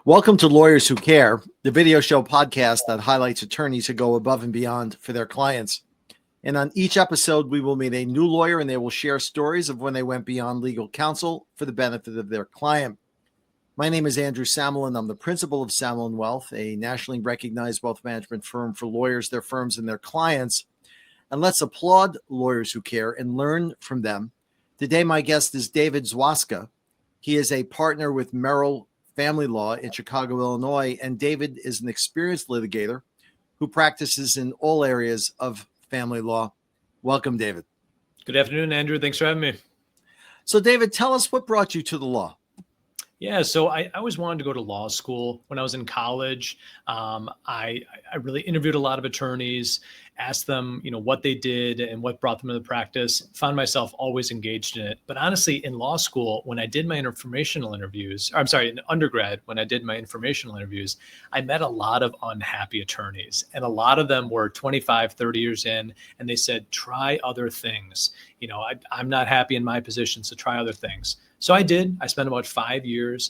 Welcome to Lawyers Who Care, the video show podcast that highlights attorneys who go above and beyond for their clients. And on each episode, we will meet a new lawyer and they will share stories of when they went beyond legal counsel for the benefit of their client. My name is Andrew Samalin. I'm the principal of Samalin Wealth, a nationally recognized wealth management firm for lawyers, their firms, and their clients. And let's applaud Lawyers Who Care and learn from them. Today, my guest is David Zwaska. He is a partner with Merel Family Law in Chicago, Illinois, and David is an experienced litigator who practices in all areas of family law. Welcome, David. Good afternoon, Andrew. Thanks for having me. So, David, tell us what brought you to the law. Yeah, so I always wanted to go to law school. When I was in college, I really interviewed a lot of attorneys, asked them, what they did and what brought them into practice, found myself always engaged in it. But honestly, in law school, when I did my in undergrad, when I did my informational interviews, I met a lot of unhappy attorneys. And a lot of them were 25, 30 years in, and they said, try other things. I'm not happy in my position, so try other things. So I did. I spent about 5 years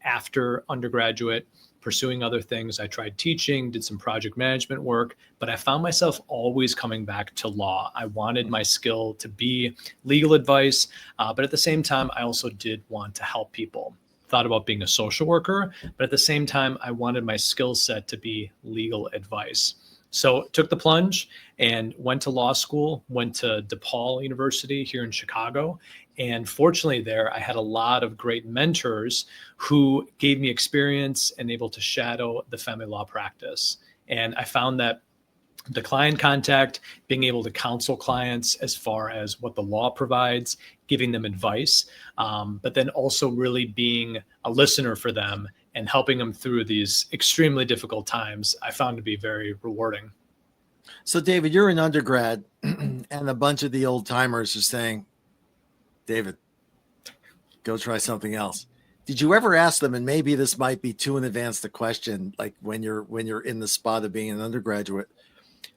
after undergraduate pursuing other things. I tried teaching, did some project management work, but I found myself always coming back to law. I wanted my skill to be legal advice, but at the same time, I also did want to help people. Thought about being a social worker, but at the same time, I wanted my skill set to be legal advice. So took the plunge and went to law school, went to DePaul University here in Chicago. And fortunately there, I had a lot of great mentors who gave me experience and able to shadow the family law practice. And I found that the client contact, being able to counsel clients as far as what the law provides, giving them advice, but then also really being a listener for them and helping them through these extremely difficult times, I found to be very rewarding. So, David, you're an undergrad and a bunch of the old timers are saying, David, go try something else. Did you ever ask them, and maybe this might be too in advance the question, like when you're in the spot of being an undergraduate,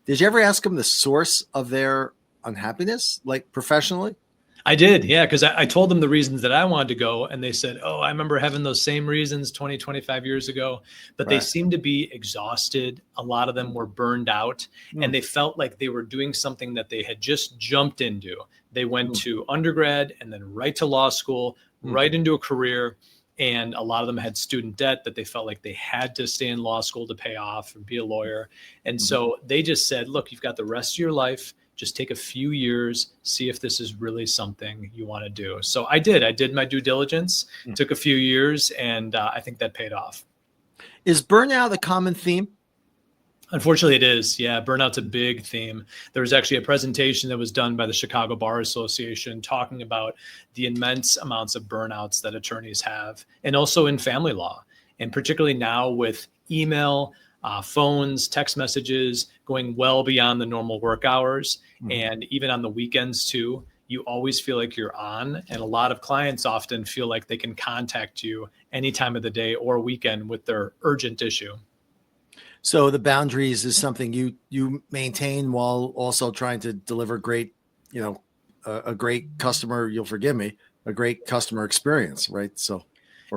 did you ever ask them the source of their unhappiness, like professionally? I did, yeah, because I told them the reasons that I wanted to go, and they said, oh, I remember having those same reasons 20, 25 years ago, but They seemed to be exhausted. A lot of them were burned out, and they felt like they were doing something that they had just jumped into. They went to undergrad and then right to law school, right into a career, and a lot of them had student debt that they felt like they had to stay in law school to pay off and be a lawyer. And so they just said, look, you've got the rest of your life. Just take a few years, see if this is really something you want to do. So I did my due diligence, took a few years, and I think that paid off. Is burnout a common theme? Unfortunately, it is. Yeah, burnout's a big theme. There was actually a presentation that was done by the Chicago Bar Association talking about the immense amounts of burnouts that attorneys have, and also in family law, and particularly now with email, phones, text messages going well beyond the normal work hours. And even on the weekends too, you always feel like you're on. And a lot of clients often feel like they can contact you any time of the day or weekend with their urgent issue. So the boundaries is something you maintain while also trying to deliver great, a great customer, you'll forgive me, a great customer experience, right? So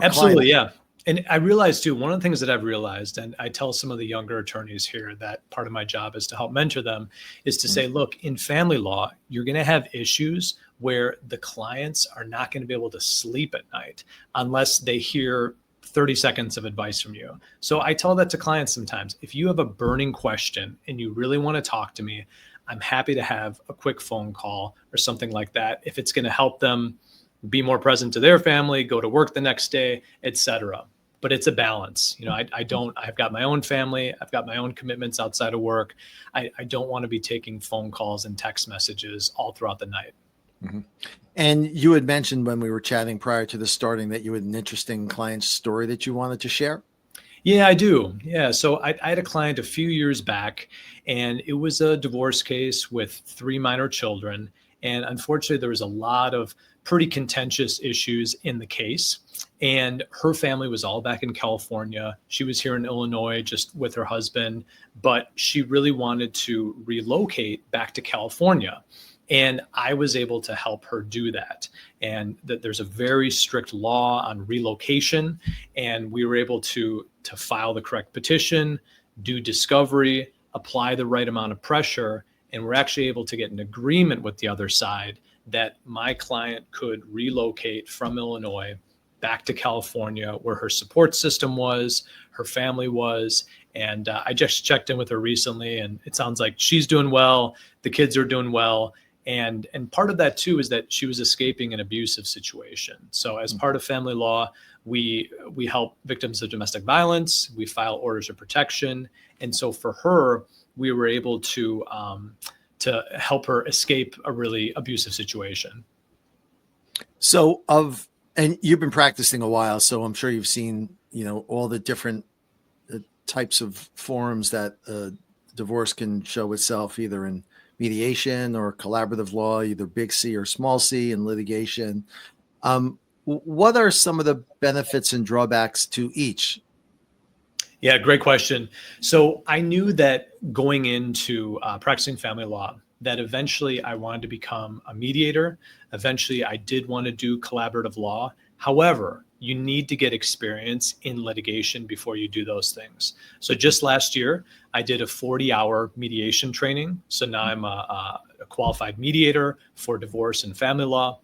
absolutely, yeah. And I realized too, one of the things that I've realized, and I tell some of the younger attorneys here that part of my job is to help mentor them, is to say, look, in family law, you're going to have issues where the clients are not going to be able to sleep at night unless they hear 30 seconds of advice from you. So I tell that to clients sometimes. If you have a burning question and you really want to talk to me, I'm happy to have a quick phone call or something like that. If it's going to help them be more present to their family, go to work the next day, etc. But it's a balance. I've got my own family. I've got my own commitments outside of work. I don't want to be taking phone calls and text messages all throughout the night. And you had mentioned when we were chatting prior to the starting that you had an interesting client story that you wanted to share. Yeah, I do. Yeah. So I had a client a few years back, and it was a divorce case with 3 minor children. And unfortunately, there was a lot of pretty contentious issues in the case. And her family was all back in California. She was here in Illinois just with her husband, but she really wanted to relocate back to California. And I was able to help her do that. And that there's a very strict law on relocation. And we were able to file the correct petition, do discovery, apply the right amount of pressure. And we're actually able to get an agreement with the other side that my client could relocate from Illinois back to California, where her support system was, her family was. And I just checked in with her recently, and it sounds like she's doing well. The kids are doing well. And part of that too is that she was escaping an abusive situation. So as part of family law, we help victims of domestic violence. We file orders of protection. And so for her, we were able to help her escape a really abusive situation. So and you've been practicing a while, so I'm sure you've seen, all the different types of forms that divorce can show itself, either in mediation or collaborative law, either big C or small c, in litigation. What are some of the benefits and drawbacks to each? Yeah, great question. So I knew that going into practicing family law, that eventually I wanted to become a mediator. Eventually, I did want to do collaborative law. However, you need to get experience in litigation before you do those things. So just last year, I did a 40-hour mediation training. So now I'm a qualified mediator for divorce and family law.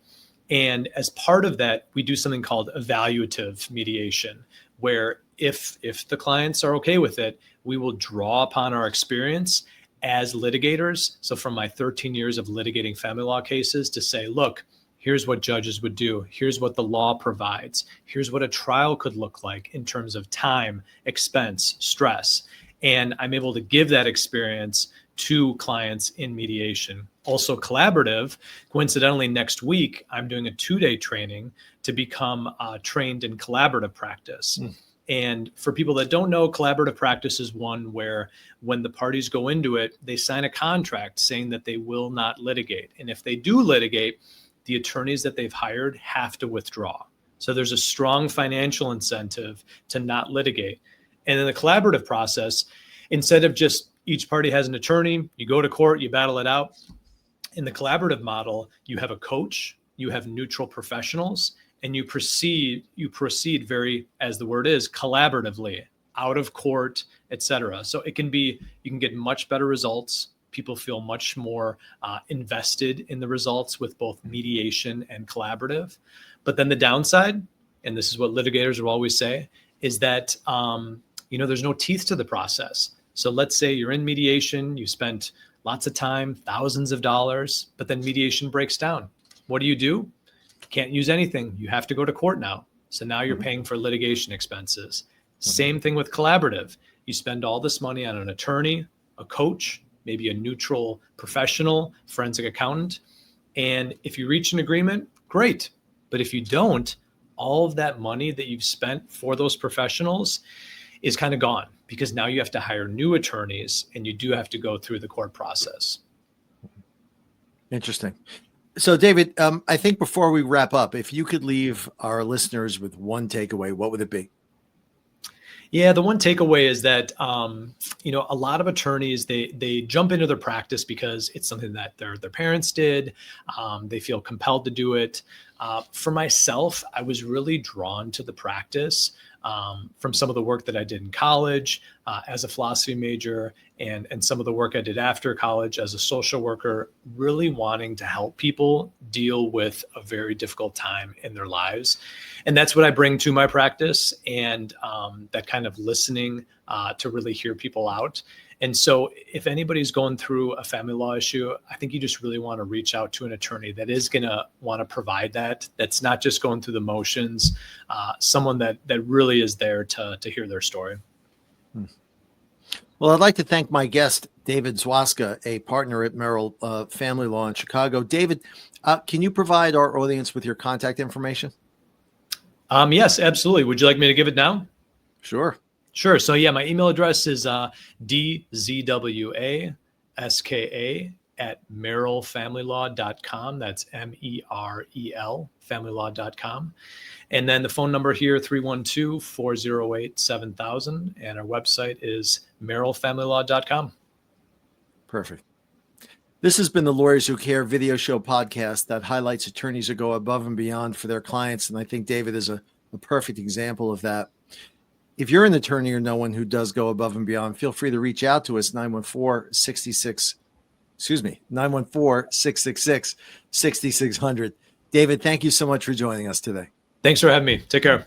And as part of that, we do something called evaluative mediation, where if the clients are okay with it, we will draw upon our experience as litigators. So from my 13 years of litigating family law cases, to say, look, here's what judges would do. Here's what the law provides. Here's what a trial could look like in terms of time, expense, stress. And I'm able to give that experience to clients in mediation. Also collaborative. Coincidentally, next week, I'm doing a 2-day training to become trained in collaborative practice. And for people that don't know, collaborative practice is one where when the parties go into it, they sign a contract saying that they will not litigate. And if they do litigate, the attorneys that they've hired have to withdraw. So there's a strong financial incentive to not litigate. And in the collaborative process, instead of just each party has an attorney, you go to court, you battle it out. In the collaborative model, you have a coach, you have neutral professionals, and you proceed very, as the word is, collaboratively, out of court, etc. So you can get much better results. People feel much more invested in the results with both mediation and collaborative. But then the downside, and this is what litigators will always say, is that there's no teeth to the process. So let's say you're in mediation, you spent lots of time, thousands of dollars, but then mediation breaks down. What do? Can't use anything. You have to go to court now. So now you're paying for litigation expenses. Same thing with collaborative. You spend all this money on an attorney, a coach, maybe a neutral professional, forensic accountant. And if you reach an agreement, great. But if you don't, all of that money that you've spent for those professionals is kind of gone, because now you have to hire new attorneys and you do have to go through the court process. Interesting. So, David, I think before we wrap up, if you could leave our listeners with one takeaway, what would it be? Yeah, the one takeaway is that, a lot of attorneys, they jump into their practice because it's something that their parents did. They feel compelled to do it. For myself, I was really drawn to the practice from some of the work that I did in college as a philosophy major, and some of the work I did after college as a social worker, really wanting to help people deal with a very difficult time in their lives. And that's what I bring to my practice, and that kind of listening to really hear people out. And so if anybody's going through a family law issue, I think you just really want to reach out to an attorney that is going to want to provide that. That's not just going through the motions, someone that really is there to hear their story. Well, I'd like to thank my guest, David Zwaska, a partner at Merel Family Law in Chicago. David, can you provide our audience with your contact information? Yes, absolutely. Would you like me to give it now? Sure. Sure. So yeah, my email address is dzwaska@merelfamilylaw.com. That's MEREL familylaw.com. And then the phone number here, 312-408-7000. And our website is merelfamilylaw.com. Perfect. This has been the Lawyers Who Care video show podcast that highlights attorneys who go above and beyond for their clients. And I think David is a perfect example of that. If you're an attorney or know one who does go above and beyond, feel free to reach out to us, 914-666-6600. David, thank you so much for joining us today. Thanks for having me. Take care.